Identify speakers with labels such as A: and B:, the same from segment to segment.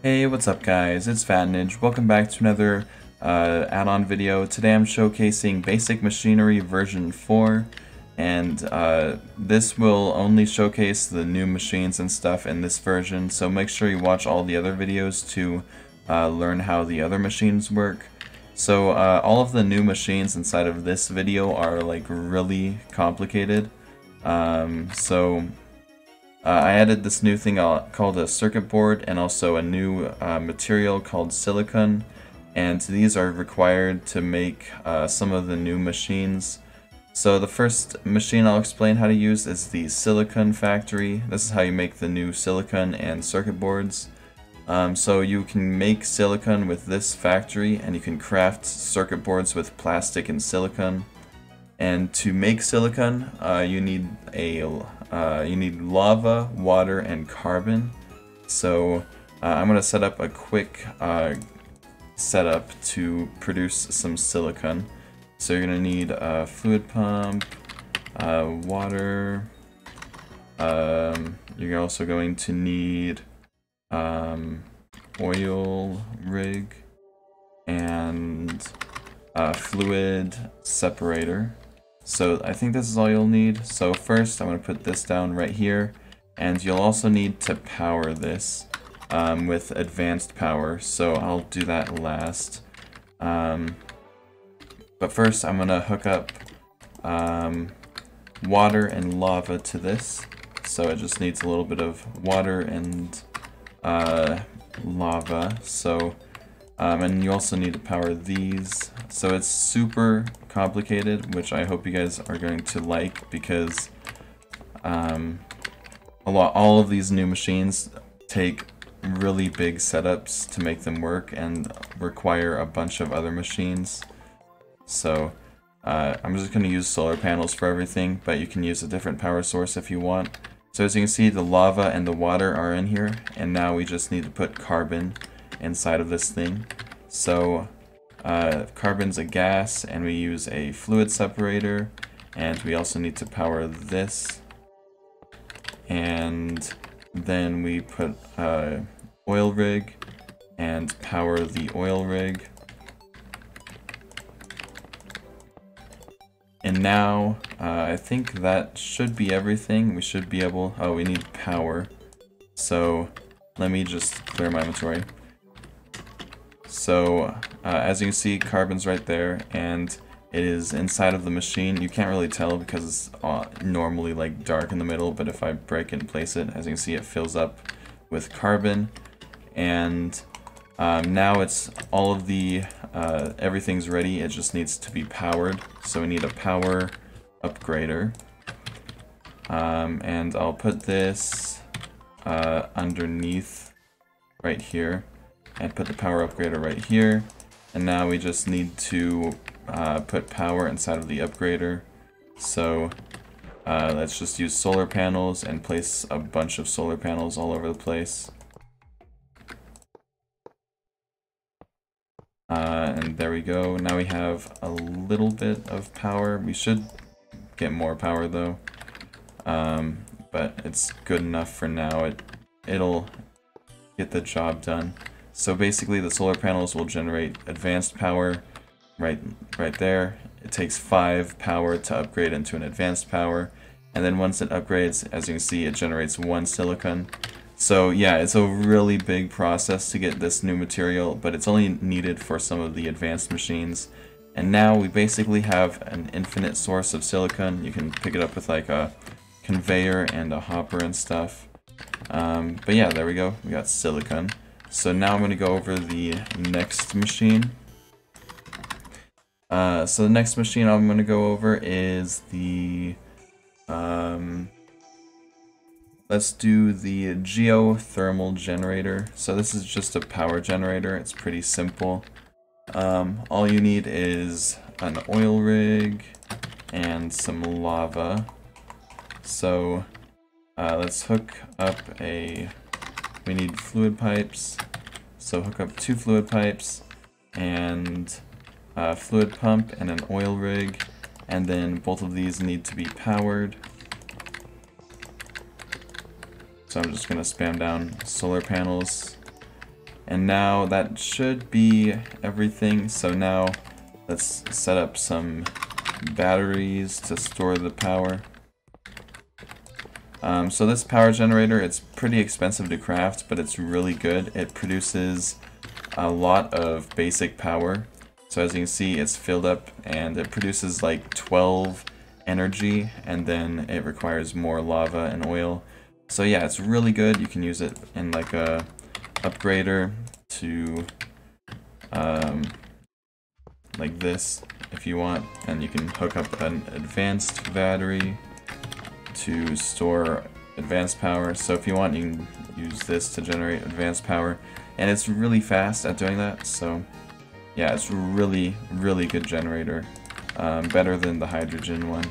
A: Hey, what's up guys? It's Vatonage. Welcome back to another add-on video. Today I'm showcasing Basic Machinery version 4, and this will only showcase the new machines and stuff in this version, so make sure you watch all the other videos to learn how the other machines work. So all of the new machines inside of this video are like really complicated. I added this new thing called a circuit board and also a new material called silicon, and these are required to make some of the new machines. So the first machine I'll explain how to use is the silicon factory. This is how you make the new silicon and circuit boards. So you can make silicon with this factory, and you can craft circuit boards with plastic and silicon. And to make silicon, you need lava, water, and carbon. So I'm gonna set up a quick setup to produce some silicon. So you're gonna need a fluid pump, water. You're also going to need oil rig and fluid separator. So I think this is all you'll need. So first I'm going to put this down right here, and you'll also need to power this with advanced power, so I'll do that last. But first I'm going to hook up water and lava to this. So it just needs a little bit of water and lava. So and you also need to power these. So it's super complicated, which I hope you guys are going to like, because all of these new machines take really big setups to make them work and require a bunch of other machines. So I'm just going to use solar panels for everything, but you can use a different power source if you want. So as you can see, the lava and the water are in here, and now we just need to put carbon inside of this thing. So carbon's a gas, and we use a fluid separator, and we also need to power this, and then we put oil rig and power the oil rig. And now I think that should be everything. We should be able, we need power, so let me just clear my inventory. So as you can see, carbon's right there, and it is inside of the machine. You can't really tell because it's normally like dark in the middle, but if I break it and place it, as you can see, it fills up with carbon. And now it's all of the everything's ready. It just needs to be powered. So we need a power upgrader, and I'll put this underneath right here, and put the power upgrader right here. And now we just need to put power inside of the upgrader. So let's just use solar panels and place a bunch of solar panels all over the place. And there we go. Now we have a little bit of power. We should get more power though, but it's good enough for now. It'll get the job done. So basically the solar panels will generate advanced power right there. It takes 5 power to upgrade into an advanced power, and then once it upgrades, as you can see, it generates 1 silicon. So yeah, it's a really big process to get this new material, but it's only needed for some of the advanced machines. And now we basically have an infinite source of silicon. You can pick it up with like a conveyor and a hopper and stuff. But yeah, there we go. We got silicon. So now I'm going to go over the next machine. So the next machine I'm going to go over is the, let's do the Geothermal Generator. So this is just a power generator. It's pretty simple. All you need is an oil rig and some lava. So let's hook up we need fluid pipes, so hook up 2 fluid pipes and a fluid pump and an oil rig, and then both of these need to be powered. So I'm just going to spam down solar panels And now that should be everything. So now let's set up some batteries to store the power. So this power generator, it's pretty expensive to craft, but it's really good. It produces a lot of basic power. So as you can see, it's filled up and it produces like 12 energy, and then it requires more lava and oil. So yeah, it's really good. You can use it in like a upgrader to like this if you want, and you can hook up an advanced battery to store advanced power. So if you want, you can use this to generate advanced power, and it's really fast at doing that. So yeah, it's really good generator, better than the hydrogen one.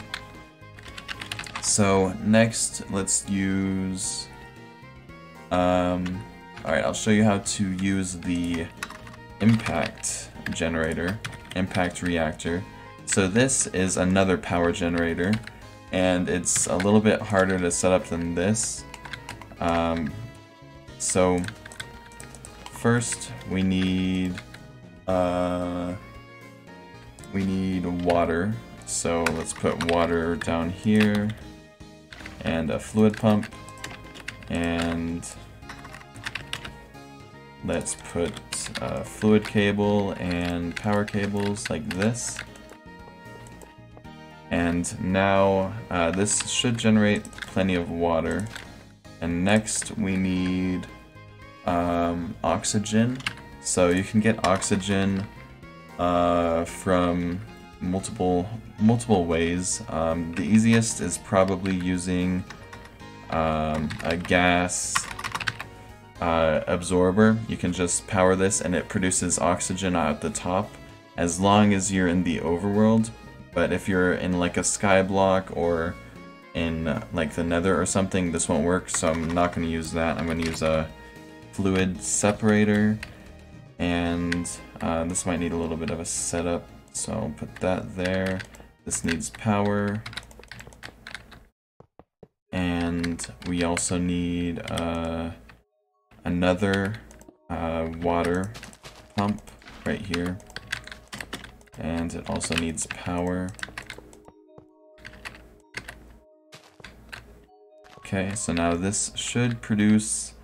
A: So next, let's use alright, I'll show you how to use the impact generator, impact reactor. So this is another power generator, and it's a little bit harder to set up than this. So first we need water. So let's put water down here, and a fluid pump, and let's put a fluid cable and power cables like this. And now this should generate plenty of water. And next we need oxygen. So you can get oxygen from multiple ways. The easiest is probably using a gas absorber. You can just power this and it produces oxygen at the top as long as you're in the overworld. But if you're in like a sky block or in like the nether or something, this won't work, so I'm not going to use that. I'm going to use a fluid separator, and this might need a little bit of a setup, so I'll put that there. This needs power, and we also need another water pump right here, and it also needs power. Okay, so now this should produce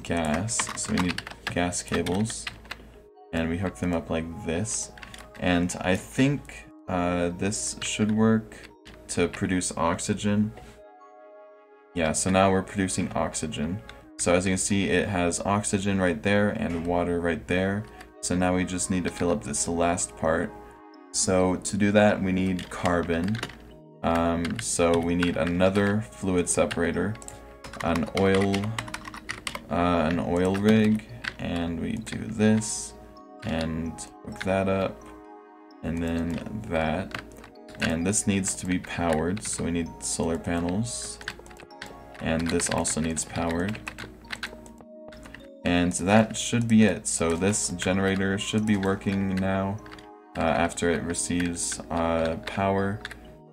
A: gas, so we need gas cables, and we hook them up like this. And I think this should work to produce oxygen. Yeah, so now we're producing oxygen. So as you can see, it has oxygen right there and water right there. So now we just need to fill up this last part. So to do that, we need carbon. So we need another fluid separator, an oil rig, and we do this and hook that up, and then that. And this needs to be powered, so we need solar panels, and this also needs powered. And that should be it. So this generator should be working now after it receives power.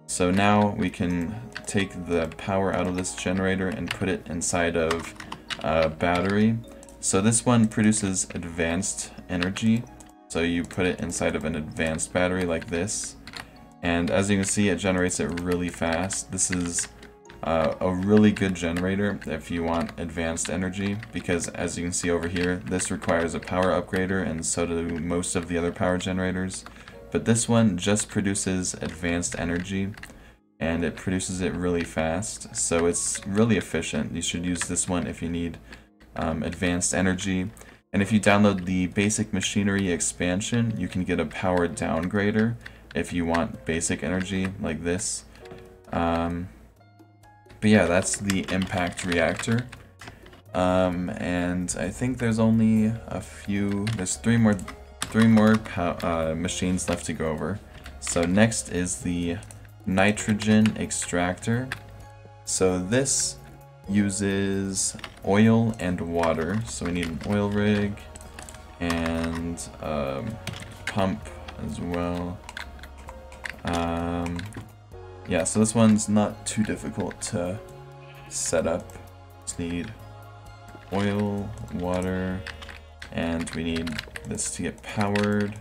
A: So now we can take the power out of this generator and put it inside of a battery. So this one produces advanced energy. So you put it inside of an advanced battery like this. And as you can see, it generates it really fast. This is a really good generator if you want advanced energy, because as you can see over here, this requires a power upgrader, and so do most of the other power generators. But this one just produces advanced energy, and it produces it really fast, so it's really efficient. You should use this one if you need advanced energy. And if you download the basic machinery expansion, you can get a power downgrader if you want basic energy like this. But yeah, that's the impact reactor. And I think there's only there's three more machines left to go over. So next is the nitrogen extractor. So this uses oil and water. So we need an oil rig and pump as well. Yeah, so this one's not too difficult to set up. Just need oil, water, and we need this to get powered.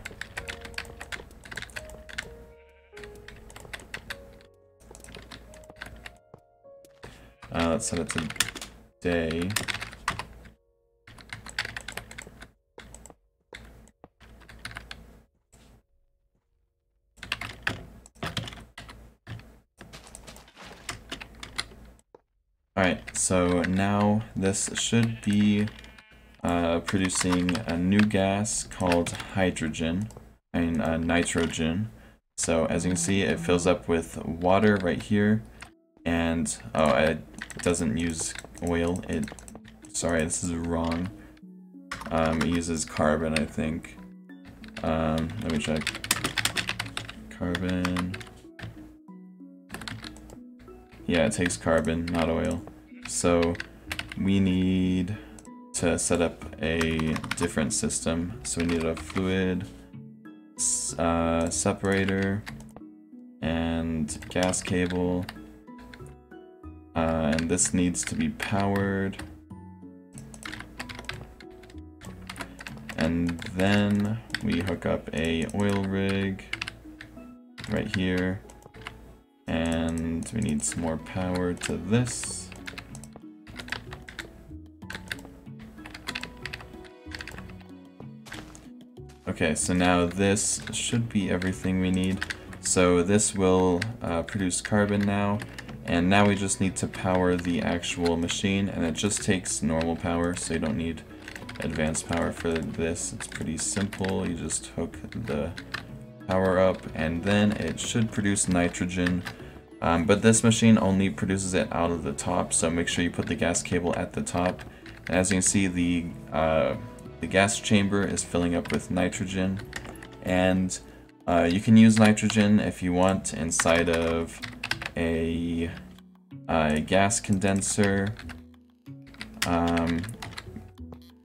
A: Let's set it to day. Alright, so now this should be producing a new gas called hydrogen, nitrogen. So as you can see, it fills up with water right here, and it doesn't use oil. Sorry, this is wrong. It uses carbon, I think. Let me check. Carbon. Yeah, it takes carbon, not oil. So we need to set up a different system. So we need a fluid separator and gas cable. And this needs to be powered. And then we hook up a oil rig right here. And we need some more power to this. Okay, so now this should be everything we need. So this will produce carbon now. And now we just need to power the actual machine, and it just takes normal power, so you don't need advanced power for this. It's pretty simple. You just hook the power up, and then it should produce nitrogen. But this machine only produces it out of the top, so make sure you put the gas cable at the top. And as you can see, the gas chamber is filling up with nitrogen, and you can use nitrogen if you want inside of a gas condenser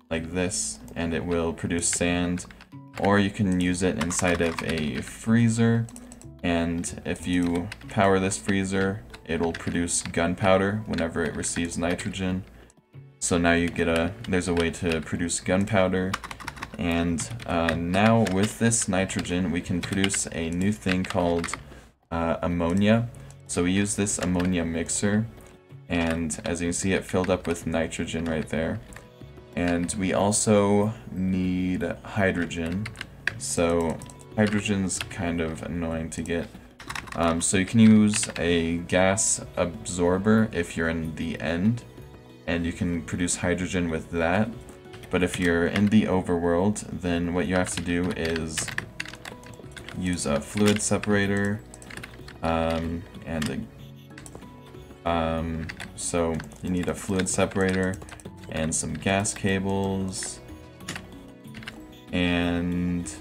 A: like this, and it will produce sand, or you can use it inside of a freezer, and if you power this freezer, it'll produce gunpowder whenever it receives nitrogen. So now you get there's a way to produce gunpowder, and now with this nitrogen we can produce a new thing called ammonia. So we use this ammonia mixer, and as you can see, it filled up with nitrogen right there. And we also need hydrogen. So hydrogen's kind of annoying to get. So you can use a gas absorber if you're in the end, and you can produce hydrogen with that. But if you're in the overworld, then what you have to do is use a fluid separator, so you need a fluid separator and some gas cables, and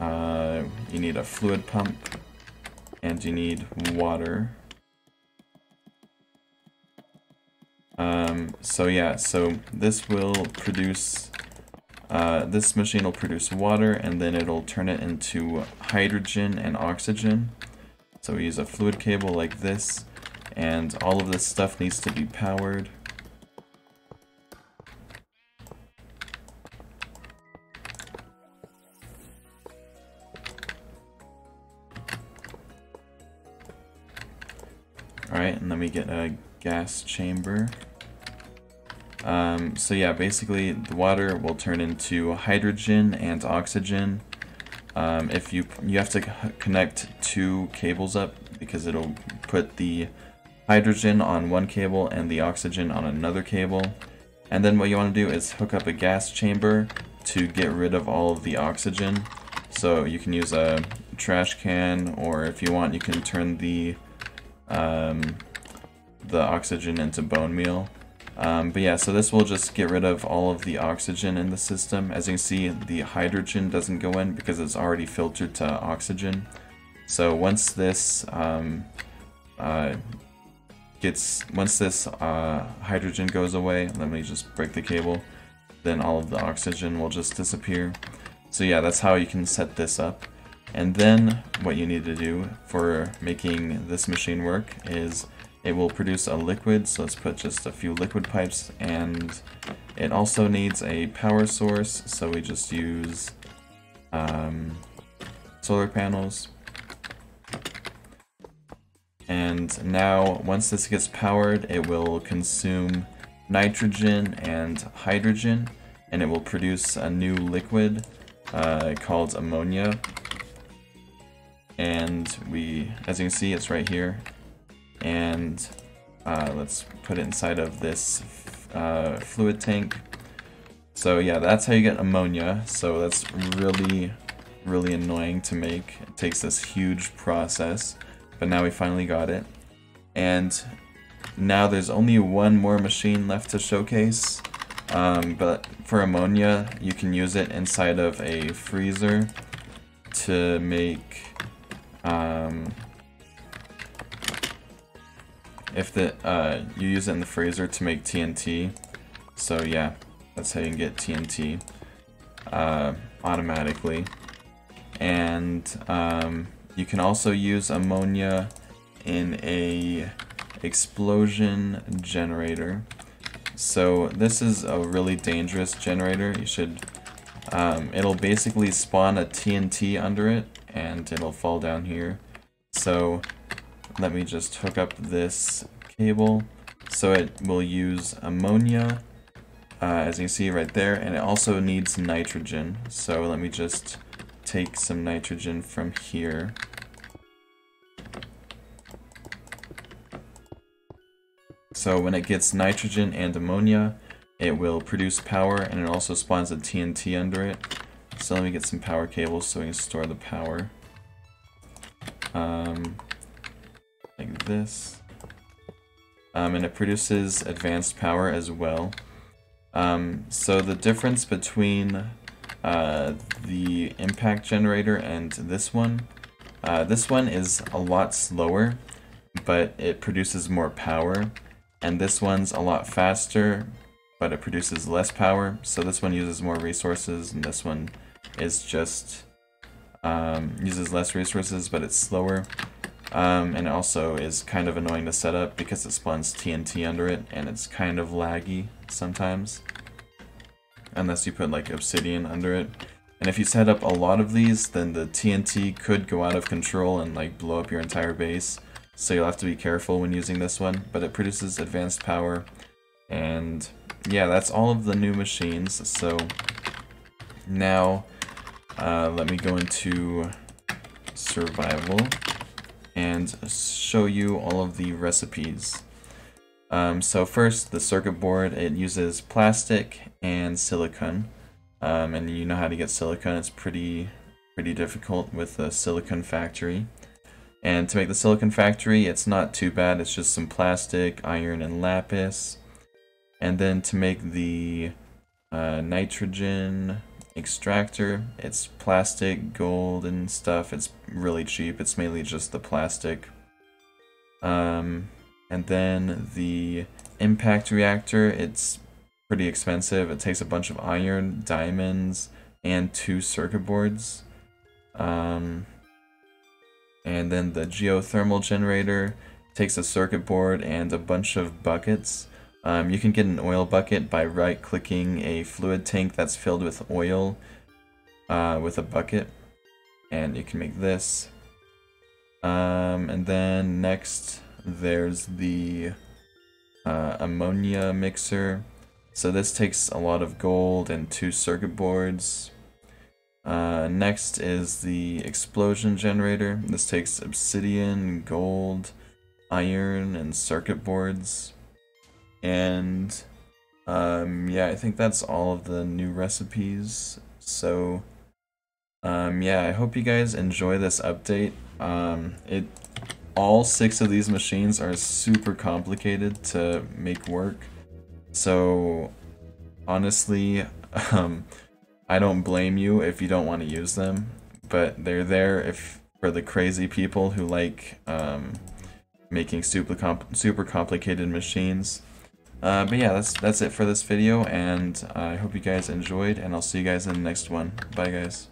A: you need a fluid pump, and you need water. So yeah, so this will produce, this machine will produce water, and then it'll turn it into hydrogen and oxygen. So we use a fluid cable like this, and all of this stuff needs to be powered. Alright, and then we get a gas chamber. So yeah, basically the water will turn into hydrogen and oxygen. If you have to connect two cables up, because it'll put the hydrogen on one cable and the oxygen on another cable. And then what you want to do is hook up a gas chamber to get rid of all of the oxygen. So you can use a trash can, or if you want, you can turn the oxygen into bone meal. But yeah, so this will just get rid of all of the oxygen in the system. As you can see, the hydrogen doesn't go in because it's already filtered to oxygen. So once this hydrogen goes away, let me just break the cable, then all of the oxygen will just disappear. So yeah, that's how you can set this up. And then what you need to do for making this machine work is it will produce a liquid, so let's put just a few liquid pipes, and it also needs a power source, so we just use solar panels. And now, once this gets powered, it will consume nitrogen and hydrogen, and it will produce a new liquid called ammonia. And as you can see, it's right here. And let's put it inside of this fluid tank. So yeah, that's how you get ammonia. So that's really, really annoying to make. It takes this huge process, but now we finally got it. And now there's only one more machine left to showcase. But for ammonia, you can use it inside of a freezer to make you use it in the freezer to make TNT. So yeah, that's how you can get TNT automatically. And you can also use ammonia in a explosion generator. So this is a really dangerous generator. You should it'll basically spawn a TNT under it, and it'll fall down here. So let me just hook up this cable. So it will use ammonia, as you can see right there, and it also needs nitrogen. So let me just take some nitrogen from here. So when it gets nitrogen and ammonia, it will produce power, and it also spawns a TNT under it. So let me get some power cables so we can store the power. Like this. And it produces advanced power as well. So the difference between the impact generator and this one is a lot slower, but it produces more power. And this one's a lot faster, but it produces less power. So this one uses more resources, and this one is just uses less resources, but it's slower. And it also is kind of annoying to set up because it spawns TNT under it, and it's kind of laggy sometimes. Unless you put like obsidian under it. And if you set up a lot of these, then the TNT could go out of control and like blow up your entire base. So you'll have to be careful when using this one, but it produces advanced power. And yeah, that's all of the new machines. So now let me go into survival and show you all of the recipes. So first, the circuit board, it uses plastic and silicon. And you know how to get silicon. It's pretty difficult with the silicon factory. And to make the silicon factory, it's not too bad. It's just some plastic, iron, and lapis. And then to make the nitrogen extractor, it's plastic, gold, and stuff. It's really cheap. It's mainly just the plastic. And then the impact reactor, it's pretty expensive. It takes a bunch of iron, diamonds, and 2 circuit boards. And then the geothermal generator takes a circuit board and a bunch of buckets. You can get an oil bucket by right-clicking a fluid tank that's filled with oil with a bucket. And you can make this. And then next, there's the Ammonia Mixer. So this takes a lot of gold and 2 circuit boards. Next is the explosion generator. This takes obsidian, gold, iron, and circuit boards. And yeah, I think that's all of the new recipes. So yeah, I hope you guys enjoy this update. All 6 of these machines are super complicated to make work. So honestly, I don't blame you if you don't want to use them, but they're there for the crazy people who like making super complicated machines. But yeah, that's it for this video, and I hope you guys enjoyed, and I'll see you guys in the next one. Bye guys.